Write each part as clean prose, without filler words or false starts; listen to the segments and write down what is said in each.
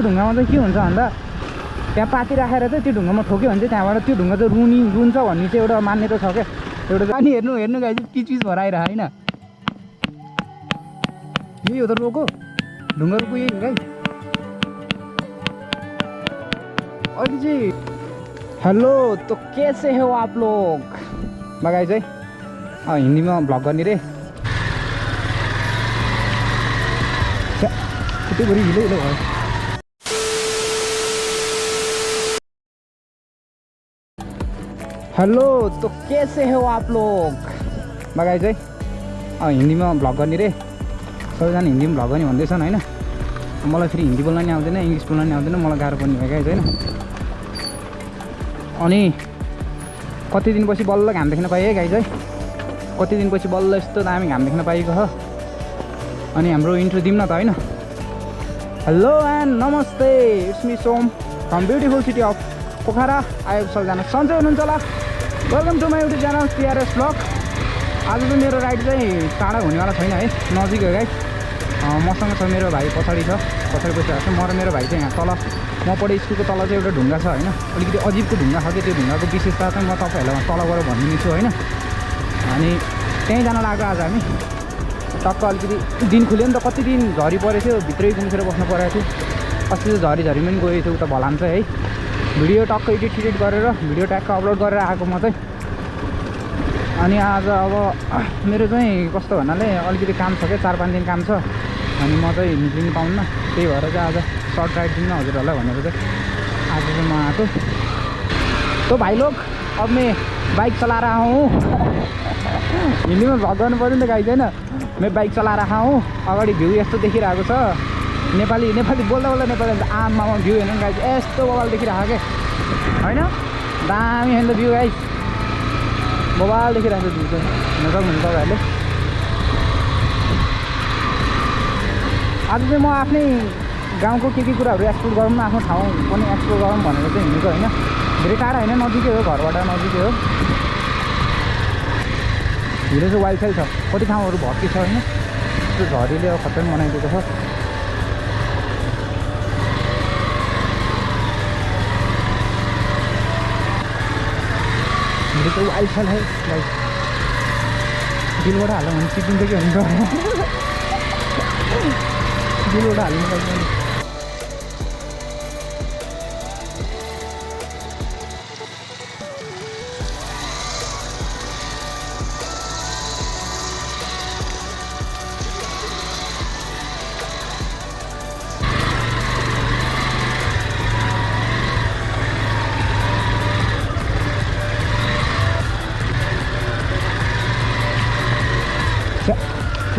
ढुङ्गामा चाहिँ के हुन्छ भन्दा त्यहाँ पाती राखेर चाहिँ त्यो ढुङ्गामा ठोक्यो भने चाहिँ त्यहाँबाट त्यो ढुङ्गा चाहिँ रुन्छ भन्ने चाहिँ एउटा मान्यता छ क्या। एउटा पानी हेर्नु गाई चाहिँ पिच भराएर होइन यही हो त रोको ढुङ्गा रोको यही हो गाई। अहिले चाहिँ हेलो तो कैसे हो आप लोग गाई चाहिँ हिन्दीमा भ्लग गर्ने रे कति बढी हिलो भयो। हेलो तो कैसे हो आप लोग गाई चाहिँ हिन्दीमा भ्लग गर्ने रे सबैजना हिन्दीमा भ्लग गर्ने भन्दैछन् होइन। मलाई फेरि हिन्दी बोल्न नि आउँदैन इङ्ग्लिस बोल्न नि आउँदैन मलाई गाह्रो पर्ने भयो गाई चाहिँ होइन। अनि कति दिनपछि बल्ल घाम देख्न पाएँ है गाई चाहिँ कति दिनपछि बल्ल यस्तो दामी घाम देख्न पाएको हो। अनि हाम्रो इन्ट्रो दिउँ न त होइन। Hello and namaste it's me Som from beautiful city of Pokhara. आएको सबैजना सन्चै हुनुहुन्छ होला। Welcome to my YouTube channel TRS blog. आज चाहिँ मेरो राइड चाहिँ टाढा हुनेवाला छैन है नजिक हो गाई। मसँग छ मेरो भाइ पछाडि बसिरहेको छ म र मेरो भाइ चाहिँ यहाँ तल म पढे स्कुलको तल चाहिँ एउटा ढुङ्गा छ होइन। अलिकति अजिबको ढुङ्गा छ कि त्यो ढुङ्गाको विशेषता चाहिँ म तपाईँहरूलाई तल गएर भनिदिनेछु होइन। अनि त्यहीँ जान लाग्यो आज हामी टक्क अलिकति दिन खुल्यो नि त कति दिन झरी परेको थियो भित्रै गुम्सेर बस्नु परेको थियो। अस्ति त झरीमा पनि गएको थियो उता भलाम चाहिँ है। भिडियो टक्क एडिट गरेर भिडियो ट्याक्क अपलोड गरेर आएको म चाहिँ। अनि आज अब मेरो चाहिँ कस्तो भन्नाले अलिकति काम छ क्या 4-5 दिन काम छ अनि म चाहिँ निक्लिनु पाउन्न त्यही भएर चाहिँ आज सर्ट राइड दिनु हजुरहरूलाई भनेर चाहिँ आज चाहिँ म आएको। तो भाइ लोग अब मैं बाइक चला रहा हूँ हिन्दीमा भ्लग गर्नु पर्यो नि त गाई छैन। मैं बाइक चला रहा हूँ अगाडि भ्यू यस्तो देखिरहेको छ नेपाली बोल्दा नेपाली आमा भ्यू हेर्नु गाई यस्तो बवाल देखिरहेको क्या होइन। दामी हेर्नु भ्यू गाई बवाल देखिरहेको भ्यू चाहिँ हेर्न सक्नुहुन्छ तपाईँहरूले। आज चाहिँ म आफ्नै गाउँको के कुराहरू एक्सप्लोर गरौँ न आफ्नो ठाउँ पनि एक्सप्लोर गरौँ भनेर चाहिँ हिँडेको होइन। धेरै टाढा होइन नजिकै हो घरबाट नजिकै हो। हिँडे चाहिँ वाइल्ड साइड छ कति ठाउँहरू भर्ती छ होइन। त्यो झरीले अब खतम बनाइदिएको छ। हिँडे चाहिँ वाइल्ड साइड है लाइक दिलबाट हाल्यो भने चिपिन्छ कि हुन्छ दिलबाट हाल्नु पर्छ।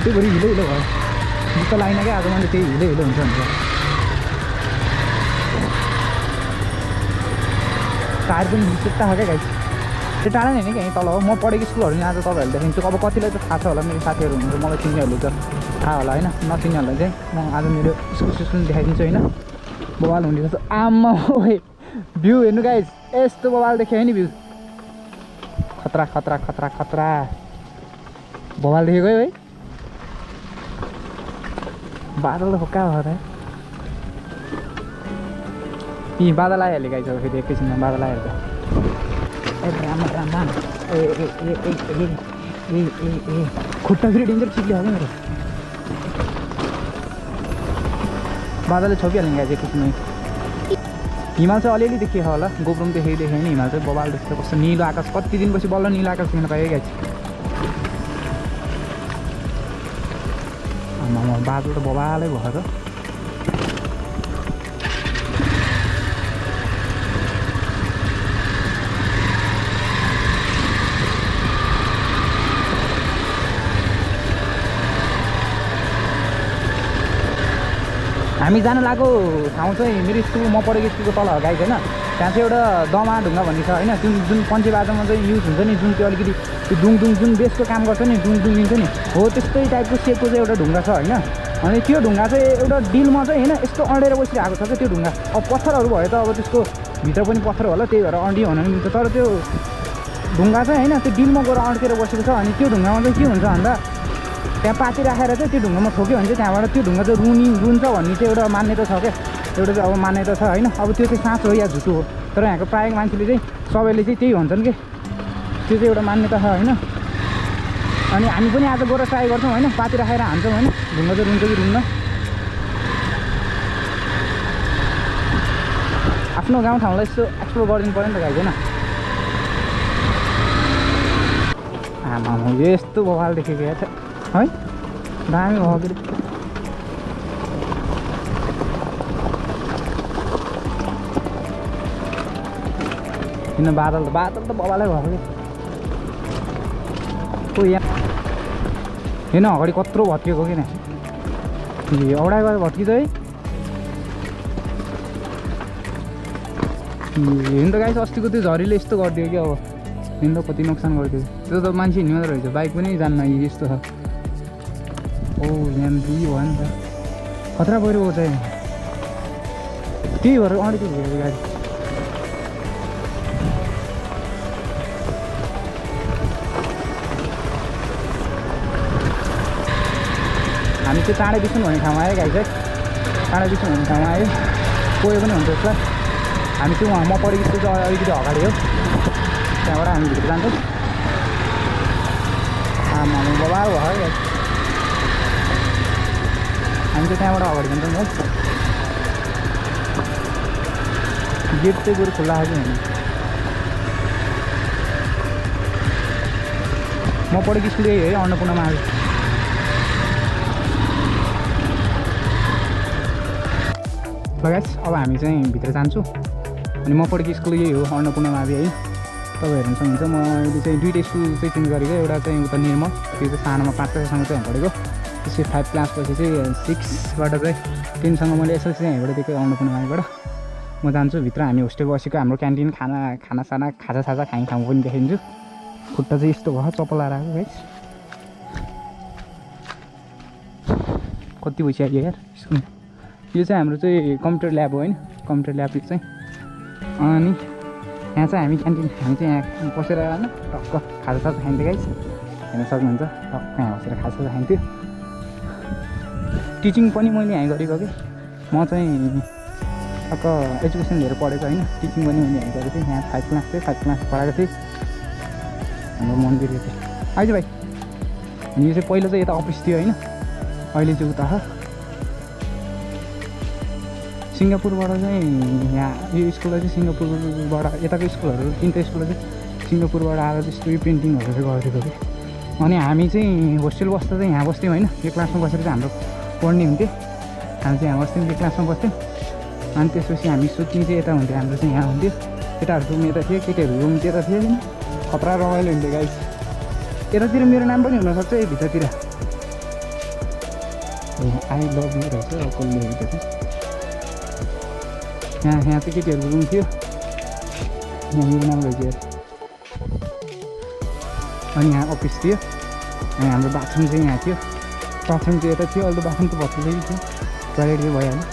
त्यो बढी हिलो भयो जुत्ता लाइन क्या आज मैले त्यही हिलो हुन्छ भने टायर पनि बिस्ता छ क्या गाई। त्यो टाढा नै होइन कहीँ तल हो। म पढेको स्कुलहरू नि आज तपाईँहरूले देखाइन्छु। अब कतिलाई त थाहा छ होला मेरो साथीहरू हुनुहुन्छ मलाई चिन्नेहरूले त थाहा होला होइन। नचिन्नेहरूलाई चाहिँ म आज मेरो स्कुल देखाइदिन्छु होइन। बवाल हुने जस्तो आम्मा भ्यू हेर्नु गाई यस्तो बवाल देखेँ है नि भ्यू खतरा खतरा खतरा खतरा बवाल देखेको है। बादल त कहाँ भयो र यी बादल आइहाल्यो गाई छ फेरि एकैछिनमा बादल आइहाल्छ। ए राम ए खुट्टा फेरि डेन्जर चिप्ले हो क्या मेरो। बादलले छोपिहाल्ने गाई चाहिँ एकैछिनमा। हिमाल चाहिँ अलिअलि देखिएको होला गोप्रोमा देखेँ होइन। हिमाल चाहिँ बवाल देख्छ कस्तो निलो आकाश कति दिनपछि बल्ल निलो आकाश देख्न पाएँ गाई चाहिँ। बादल त बबालै भयो त। हामी जान लागेको ठाउँ चाहिँ मेरो स्कुल म पढेको स्कुलको तल गाई छैन। त्यहाँ चाहिँ एउटा दमा ढुङ्गा भन्ने छ होइन। जुन पञ्चे बाजामा चाहिँ युज हुन्छ नि जुन त्यो अलिकति त्यो दुङ जुन बेसको काम गर्छ नि दुङ दिन्छ नि हो त्यस्तै टाइपको सेपको चाहिँ एउटा ढुङ्गा छ होइन। अनि त्यो ढुङ्गा चाहिँ एउटा डिलमा चाहिँ होइन यस्तो अँडेर बसिरहेको छ क्या त्यो ढुङ्गा। अब पत्थरहरू भयो त अब त्यसको भित्र पनि पत्थर होला त्यही भएर अँडियो हुन मिल्छ। तर त्यो ढुङ्गा चाहिँ होइन त्यो डिलमा गएर अड्केर बसेको छ। अनि त्यो ढुङ्गामा चाहिँ के हुन्छ भन्दा त्यहाँ पाती राखेर चाहिँ त्यो ढुङ्गामा ठोक्यो भने चाहिँ त्यहाँबाट त्यो ढुङ्गा चाहिँ रुन्छ भन्ने चाहिँ एउटा मान्यता छ क्या। एउटा चाहिँ अब मान्यता छ होइन। अब त्यो चाहिँ साँचो हो या झुटो हो, तर यहाँको प्रायः मान्छेले चाहिँ सबैले चाहिँ त्यही भन्छन् कि त्यो चाहिँ एउटा मान्यता छ होइन। अनि हामी पनि आज गएर ट्राई गर्छौँ होइन, पाती राखेर हान्छौँ होइन, ढुङ्गा चाहिँ रुन्छ कि रुन्न। आफ्नो गाउँठाउँलाई यसो एक्सप्लोर गरिदिनु पऱ्यो नि त गाइज होइन। आमा यस्तो बवाल देखेको या छ है, दामी भयो कि किन बादल त बवालै भएको कि यहाँ हेर्न अगाडि कत्रो भत्किएको कि ए औडा गएर भत्किन्छ है। हेर्नु त गाइस अस्तिको त्यो झरीले यस्तो गरिदियो कि अब हेर्नु त कति नोक्सान गरिदियो। त्यो त मान्छे हिँड्नु रहेछ, बाइक पनि जान्न यस्तो छ। ओ यहाँ भयो नि त खतरा पहिरो चाहिँ त्यही भएर अलिकति हेरेको गाडी। हामी चाहिँ चाँडै बिसुन भन्ने ठाउँमा आयो गाई चाहिँ, चाँडै बिसुन भन्ने ठाउँमा आयो। कोही पनि हुन्छ यसलाई। हामी चाहिँ उहाँ म पढेको स्कुल चाहिँ अलिकति अगाडि हो, त्यहाँबाट हामी भित्र जान्छौँ। आमा बबाल भयो है, हामी चाहिँ त्यहाँबाट अगाडि जान्छौँ है। गेट चाहिँ बरु खुल्ला आयो कि म पढेको स्कुल यही है, अन्नपूर्णमा आयो। गाइस अब हामी चाहिँ भित्र जान्छौँ। अनि म पढेको स्कुल यही हो, अन्नपूर्णमा आयो है। तपाईँ हेर्नु सक्नुहुन्छ म अहिले चाहिँ दुईवटै स्कुल चाहिँ चेन्ज गरेको। एउटा चाहिँ उता निर्मल, त्यो चाहिँ सानोमा 5 कक्षासम्म चाहिँ पढेको। त्यसपछि 5 क्लासपछि चाहिँ 6बाट चाहिँ 10सम्म मैले एसएलसी चाहिँ यहाँबाट दिएको अन्नपूर्णमाबाट। म जान्छु भित्र। हामी होस्टेल बसेको, हाम्रो क्यान्टिन खानासाना खाजासाजा खाने ठाउँ पनि देखाइदिन्छु। खुट्टा चाहिँ यस्तो भयो, चप्पल लाएर आएको गाइस। कति पैसा आयो यार स्कुल। यो चाहिँ हाम्रो चाहिँ कम्प्युटर ल्याब हो होइन, कम्प्युटर ल्याब चाहिँ। अनि यहाँ चाहिँ हामी क्यान्टिन, हामी चाहिँ यहाँ बसेर होइन टक्क खाजासाजा खाइन्थ्यो गाइस, हेर्न सक्नुहुन्छ। टक्क यहाँ बसेर खाजासाजा खाइन्थ्यो। टिचिङ पनि मैले यहाँ गरेको कि, म चाहिँ टक्क एजुकेसन लिएर पढेको होइन। टिचिङ पनि मैले यहाँ गरेको थिएँ। यहाँ 5 क्लास थिएँ, 5 क्लास पढाएको थिएँ हाम्रो मन्दिर चाहिँ आइज भाइ। अनि यो चाहिँ पहिला चाहिँ यता अफिस थियो होइन, अहिले चाहिँ उता हो। सिङ्गापुरबाट चाहिँ यहाँ यो स्कुललाई चाहिँ सिङ्गापुरबाट यताको स्कुलहरू 3टा स्कुललाई चाहिँ सिङ्गापुरबाट आएर त्यस्तो यो पेन्टिङहरू चाहिँ गरिदिएको कि। अनि हामी चाहिँ होस्टेल बस्दा चाहिँ यहाँ बस्थ्यौँ होइन। यो क्लासमा बसेर चाहिँ हाम्रो पढ्ने हुन्थ्यो। हामी चाहिँ यहाँ बस्थ्यौँ, यो क्लासमा बस्थ्यौँ। अनि त्यसपछि हामी सुत्ने चाहिँ यता हुन्थ्यो, हाम्रो चाहिँ यहाँ हुन्थ्यो। केटाहरू रुम यता थियो, केटीहरू रुम त्यता थियो होइन। खतरा रमाइलो हुन्थ्यो गाइस। यतातिर मेरो नाम पनि हुनसक्छ है भित्रतिर। आई लभ यु रहेछ कसले हेरेको थियो। यहाँ चाहिँ केटीहरूको रुम थियो, यहाँ मेरो नाम रहेछ यार। अनि यहाँ अफिस थियो। अनि हाम्रो बाथरुम चाहिँ यहाँ थियो, बाथरुम चाहिँ यता थियो। अहिले त बाथरुम त भत्किँदै थियो, टोइलेट चाहिँ भइहाल्यो।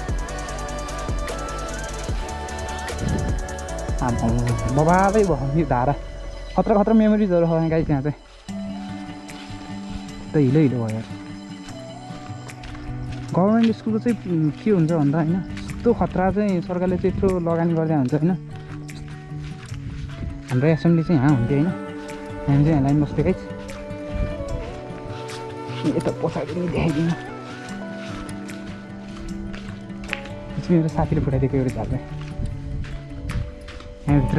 बबालै भयो यो धारा। खतरा मेमोरिजहरू छ गाइस यहाँ चाहिँ। त हिलो भयो यार। गभर्मेन्ट स्कुलको चाहिँ के हुन्छ भन्दा होइन, यस्तो खतरा चाहिँ सरकारले चाहिँ यत्रो लगानी गर्दै हुन्छ होइन। हाम्रो एसेम्ब्ली चाहिँ यहाँ हुन्थ्यो होइन, हामी चाहिँ यहाँ लाइन बस्थ्यो गाइस। यता पछाडि पनि देखाइदिनु, मेरो साथीले पठाइदिएको एउटा झालमा। यहाँभित्र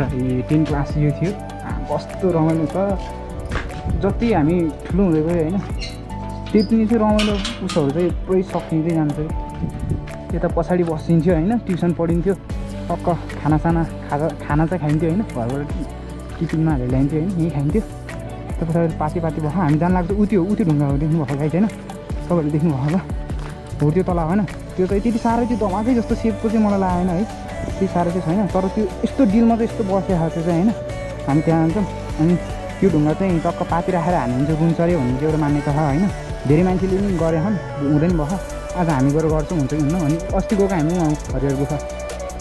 10 क्लास यो थियो। कस्तो रमाइलो छ, जति हामी ठुलो हुँदै गयो होइन त्यति नै चाहिँ रमाइलो उसहरू चाहिँ पुरै सकिँदै जान्छ। यता पछाडि बसिन्थ्यो होइन, ट्युसन पढिन्थ्यो। टक्क खाना चाहिँ खाइन्थ्यो होइन, घरबाट टिफिनमा हालेर ल्याइन्थ्यो होइन, यहीँ खाइन्थ्यो। त्यो पछाडि पाती भयो। हामी जान लाग्छ ऊ त्यो ढुङ्गा हो, देख्नुभएको गाइस होइन, तपाईँहरूले देख्नुभयो होला हो त्यो तल होइन। त्यो चाहिँ त्यति साह्रै त्यो धमाकै जस्तो सेपको चाहिँ मलाई लागेन है, त्यति साह्रो चाहिँ छैन। तर त्यो यस्तो डिलमा चाहिँ यस्तो बसेको थियो चाहिँ होइन। हामी त्यहाँ जान्छौँ। अनि त्यो ढुङ्गा चाहिँ टक्क पाती राखेर हान्यो भने चाहिँ गुन्छ अरे भन्ने चाहिँ एउटा मान्यता छ होइन। धेरै मान्छेले पनि गरे छन्, हुँदैन भयो। आज हामी गएर गर्छौँ, हुन्छ कि हुन्न। अनि अस्ति गएको हामी हरिहरको छ,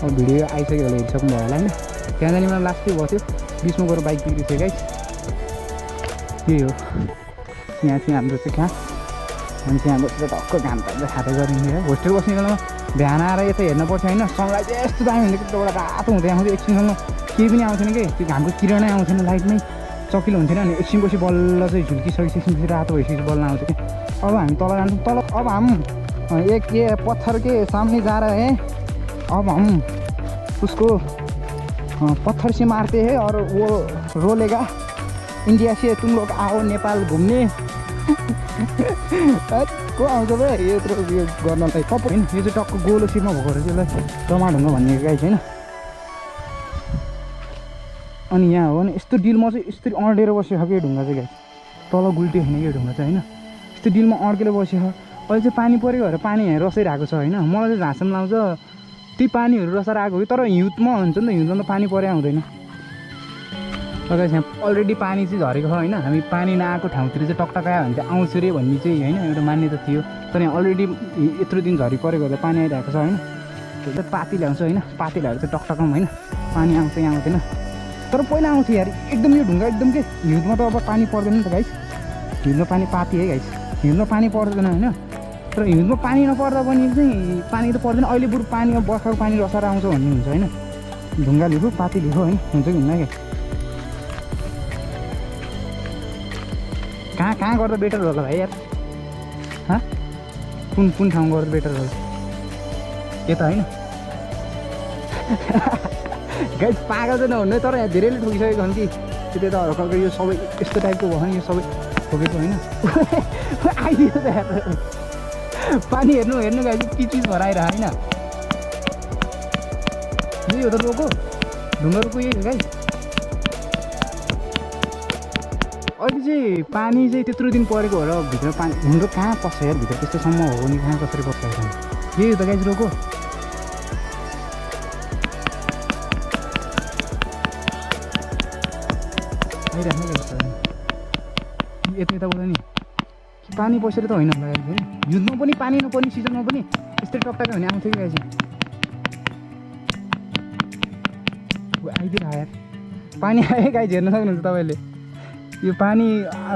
अब भिडियो आइसक्यो होला, हेरिसक्नु भयो होला होइन। त्यहाँ जाने मलाई लास्ट भयो थियो, बिचमा गएर बाइक बिग्रियो गाइस। यही हो यहाँ चाहिँ हाम्रो चाहिँ कहाँ हामी चाहिँ यहाँ बसेर टक्क घाम पारेर खाँदै गरिन्थ्यो। होस्टेल बस्ने बेलामा बिहान आएर यता हेर्नुपर्छ होइन सनलाइट यस्तो दामी हुन्थ्यो कि एउटा रातो हुँदै आउँथ्यो एकछिनसम्म केही पनि आउँथेन कि त्यो घामको किरणै आउँथेन लाइट नै चकिलो हुन्थेन अनि एकछिनपछि बल्ल चाहिँ झुल्किसकेपछि एकछिनपछि रातो भइसकेपछि बल्ल आउँछ कि अब हामी तल जान्छौँ तल अब हम एक ये पत्थर के सामने जा रहे हैं अब हम उसको पत्थर से मारते हैं और वो रोलेगा इंडिया से तुम लोग आओ नेपाल घुम्ने को आउँछ बे यत्रो यो गर्नलाई कप होइन यो चाहिँ टक्क गोलो सिपमा भएको रहेछ यसलाई टमाढुङ्गा भन्ने गाई छैन अनि यहाँ हो नि यस्तो डिलमा चाहिँ यसरी अड्डेर बसेको छ कि ढुङ्गा चाहिँ गाई तल गुल्टी होइन कि ढुङ्गा चाहिँ होइन यस्तो डिलमा अड्केर बसेको अहिले चाहिँ पानी पऱ्यो भएर पानी यहाँ रसाइरहेको छ होइन मलाई चाहिँ झाँसम्म लाउँछ ती पानीहरू रसाएर आएको हो तर हिउँदमा हुन्छ नि त हिउँदमा त पानी परे आउँदैन तर यहाँ अलरेडी पानी चाहिँ झरेको छ होइन हामी पानी नआएको ठाउँतिर चाहिँ टकटकायो भने चाहिँ आउँछ अरे भन्ने चाहिँ होइन एउटा मान्यता थियो तर यहाँ अलरेडी यत्रो दिन झरी परेको भएर पानी आइरहेको छ होइन त्यो पाती ल्याउँछ होइन पाती ल्याएर चाहिँ टकटकाउँ होइन पानी आउँछ यहाँ आउँदैन तर पहिला आउँथ्यो यार एकदम यो ढुङ्गा एकदम के हिउँदमा त अब पानी पर्दैन नि त गाइस हिउँदमा पानी पाती है गाइस हिउँदमा पानी पर्दैन होइन तर हिउँदमा पानी नपर्दा पनि चाहिँ पानी त पर्दैन अहिले बरु पानी अब बर्खाको पानी रसाएर आउँछ भन्ने हुन्छ होइन ढुङ्गा लिएको पाती लिएको होइन हुन्छ कि हुन्न क्या कहाँ गर्दा बेटर होला भाइ यार कुन ठाउँ गर्दा बेटर होला यता होइन गाइस पागल चाहिँ नहुने तर यहाँ धेरैले ठोकिसकेको छन् कि त्यो त हल्का यो सबै यस्तो टाइपको भयो नि यो सबै ठोकेको होइन आइदियो त यार पानी हेर्नु गाइस के चिज भएर आइरह होइन यही हो त रोको ढुङ्गा रोको यही हो गाइस अहिले चाहिँ पानी चाहिँ त्यत्रो दिन परेको हो र भित्र पानी ढुङ्गा कहाँ पस्छ यार भित्र त्यस्तोसम्म हो नि कहाँ कसरी पस्छ यही हो त गाइस रोको आइराख्नु यताबाट नि पानी पसेर त होइन होला गाइस हिउँदमा पनि पानी नपर्ने सिजनमा पनि यस्तै टक्टाक्यो भने आउँथ्यो कि गाइस आइदिएर आयो पानी आयो गाइस हेर्न सक्नुहुन्छ तपाईँले यो पानी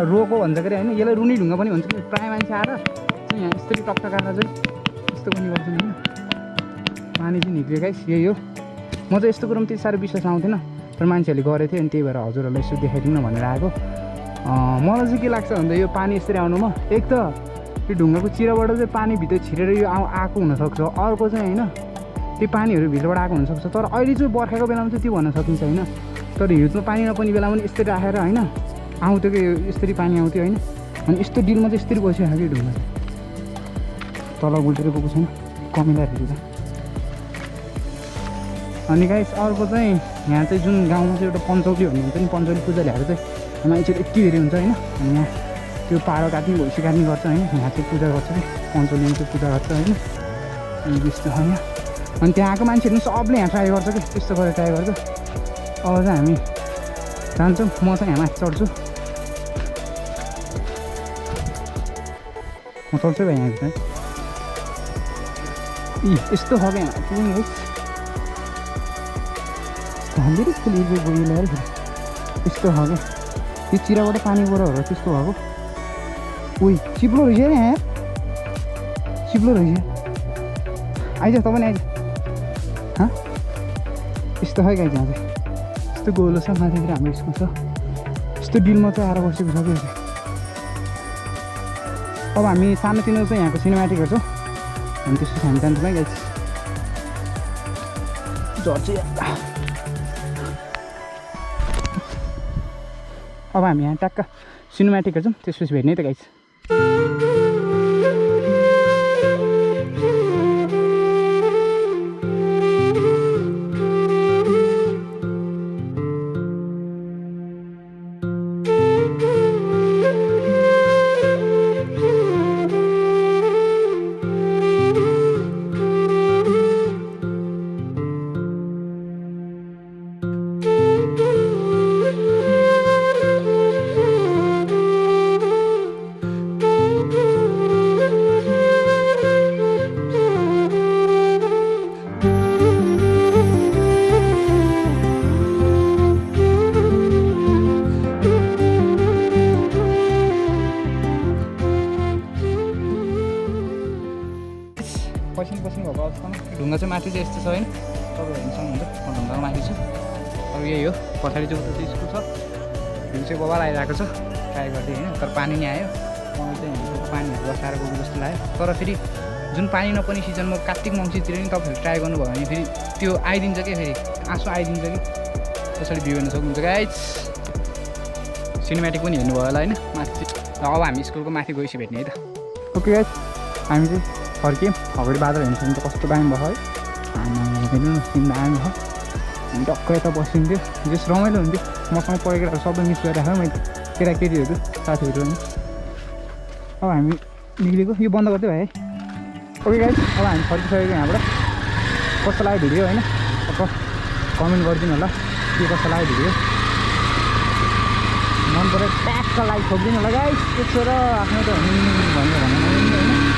रोको भन्छ के अरे होइन यसलाई रुनी ढुङ्गा पनि भन्छ कि प्रायः मान्छे आएर चाहिँ यहाँ यस्तै टकटकाएर चाहिँ यस्तो पनि गर्छन् होइन पानी चाहिँ निक्ल्यो गाइस यही हो म चाहिँ यस्तो कुरोमा त्यति साह्रो विश्वास आउँथेन तर मान्छेहरूले गरेको थियो अनि त्यही भएर हजुरहरूलाई यसो देखाइदिउँ न भनेर आएको मलाई चाहिँ के लाग्छ भन्दा यो पानी यसरी आउनुमा एक त यो ढुङ्गाको चिराबाट चाहिँ पानी भित्र छिरेर यो आएको हुनसक्छ अर्को चाहिँ होइन त्यो पानीहरू भित्रबाट आएको हुनसक्छ तर अहिले चाहिँ बर्खाको बेलामा चाहिँ त्यो भन्न सकिन्छ होइन तर हिउँदमा पानी नपर्ने बेलामा पनि यस्तै राखेर होइन आउँथ्यो कि यसरी पानी आउँथ्यो होइन अनि यस्तो डिलमा चाहिँ यसरी बसिरहेको कि ढुङ्गा तल गुल्टेर गएको छैन कमिलाहरू त अनि गाइस अर्को चाहिँ यहाँ चाहिँ जुन गाउँमा चाहिँ एउटा पञ्चौली भन्ने हुन्छ नि पञ्चौली पूजा ल्याएर चाहिँ मान्छेहरू यति धेरै हुन्छ होइन अनि यहाँ त्यो पारो काट्ने भैँसी काट्ने गर्छ होइन यहाँ चाहिँ पूजा गर्छ कि पञ्चौलीमा चाहिँ पूजा गर्छ होइन अनि त्यस्तो हो यहाँ अनि त्यहाँको मान्छेहरू सबले यहाँ ट्राई गर्छ कि त्यस्तो गरेर ट्राई गर्छ अब चाहिँ हामी जान्छौँ म चाहिँ यहाँ माथि चढ्छु म चल्छु भाइ यहाँभित्र यस्तो हो क्या यहाँ है धेरै फुल गयो ल्याएर यस्तो हो क्या त्यो चिराबाट पानी गएर त्यस्तो भएको उही चिप्लो रहेछ नि यहाँ चिप्लो रहेछ आइज तपाईँ नि आइज यस्तो है गाइज यहाँ चाहिँ यस्तो गोलो छ माथितिर हाम्रो स्कुल छ यस्तो डिलमा चाहिँ आएर बसेको छ कि अब हामी सानोतिनो चाहिँ यहाँको सिनेमेटिक हेर्छौँ हामी त्यस्तो हामी जान्छौँ है गाइज झर्छ अब हामी यहाँ ट्याक्क सिनेमेटिक हेर्छौँ त्यसपछि भेट्ने त गाइस ढुङ्गा चाहिँ माथि चाहिँ यस्तो छ होइन तपाईँ हेर्नु सक्नुहुन्छ म ढुङ्गाको माथि छु अब यही हो पछाडि चाहिँ उता चाहिँ स्कुल छ भ्यू चाहिँ बबाल आइरहेको छ ट्राई गर्दै होइन तर पानी नै आयो मलाई चाहिँ हेर्नु पानीहरू बसाएर गएको जस्तो लाग्यो तर फेरि जुन पानी नपर्ने सिजनमा कार्तिक मङ्सिरतिर नि तपाईँहरू ट्राई गर्नुभयो भने फेरि त्यो आइदिन्छ क्या फेरि आँसु आइदिन्छ कि त्यसरी भ्यू हेर्न सक्नुहुन्छ गाइस सिनेमेटिक पनि हेर्नुभयो होला होइन माथि चाहिँ अब हामी स्कुलको माथि गएपछि भेट्ने है त ओके गाइस हामी चाहिँ फर्क्यौँ अगाडि बादल हेर्नु सक्नुहुन्छ कस्तो दामी भयो है हेर्नु न तिन दामी भयो हामी टक्कै यता बसिन्थ्यो जस रमाइलो हुन्थ्यो मसँग पढेको सबै मिस गरिराखेँ मैले केटाकेटीहरू साथीहरू अनि अब हामी निक्लेको यो बन्द गर्दै भयो है ओके गाइस अब हामी फर्किसकेको यहाँबाट कस्तो लाग्यो भिडियो होइन अब कमेन्ट गरिदिनु होला के कस्तो लाग्यो भिडियो मन पऱ्यो ट्याक्क लाइक ठोकिदिनु होला गाइस त्यसो र आफ्नो त भन्यो भने होइन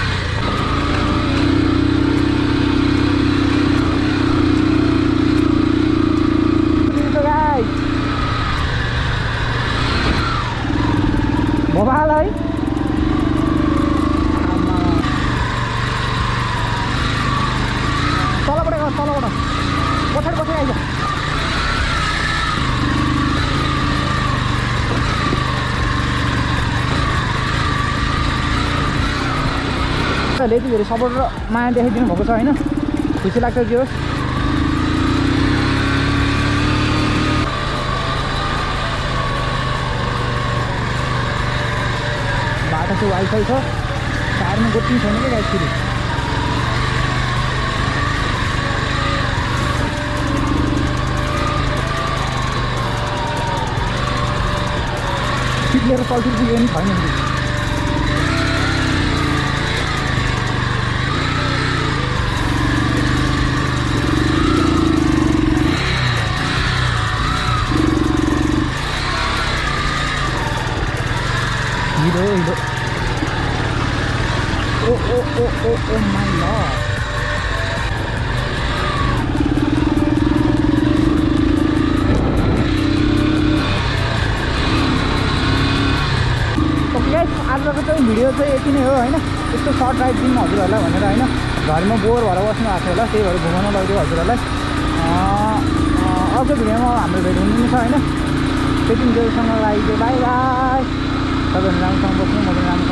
बबाल है तलबाट गयो तलबाट पछाडि पछाडि आइज यति धेरै सपोर्ट र माया देखाइदिनु भएको छ होइन खुसी लाग्छ जे होस् बाटो चाहिँ वाइफाई छ टायरमा गोटी छैन क्या गाइस फेरि सिट लिएर चल्छु पुग्यो नि छैन फेरि Hero. Oh my god. Okay guys, आजको चाहिँ भिडियो चाहिँ यति नै हो होइन यस्तो सर्ट राइड दिनु हजुरहरूलाई भनेर होइन घरमा बोर भएर बस्नु भएको थियो होला त्यही भएर घुमाउन लगिदियो हजुरहरूलाई अर्को भिडियोमा हाम्रो भेट हुनु छ होइन त्यति बेलासम्म लागि बाई बाई सबैजना राम्रोसँग बस्नु म पनि राम्रो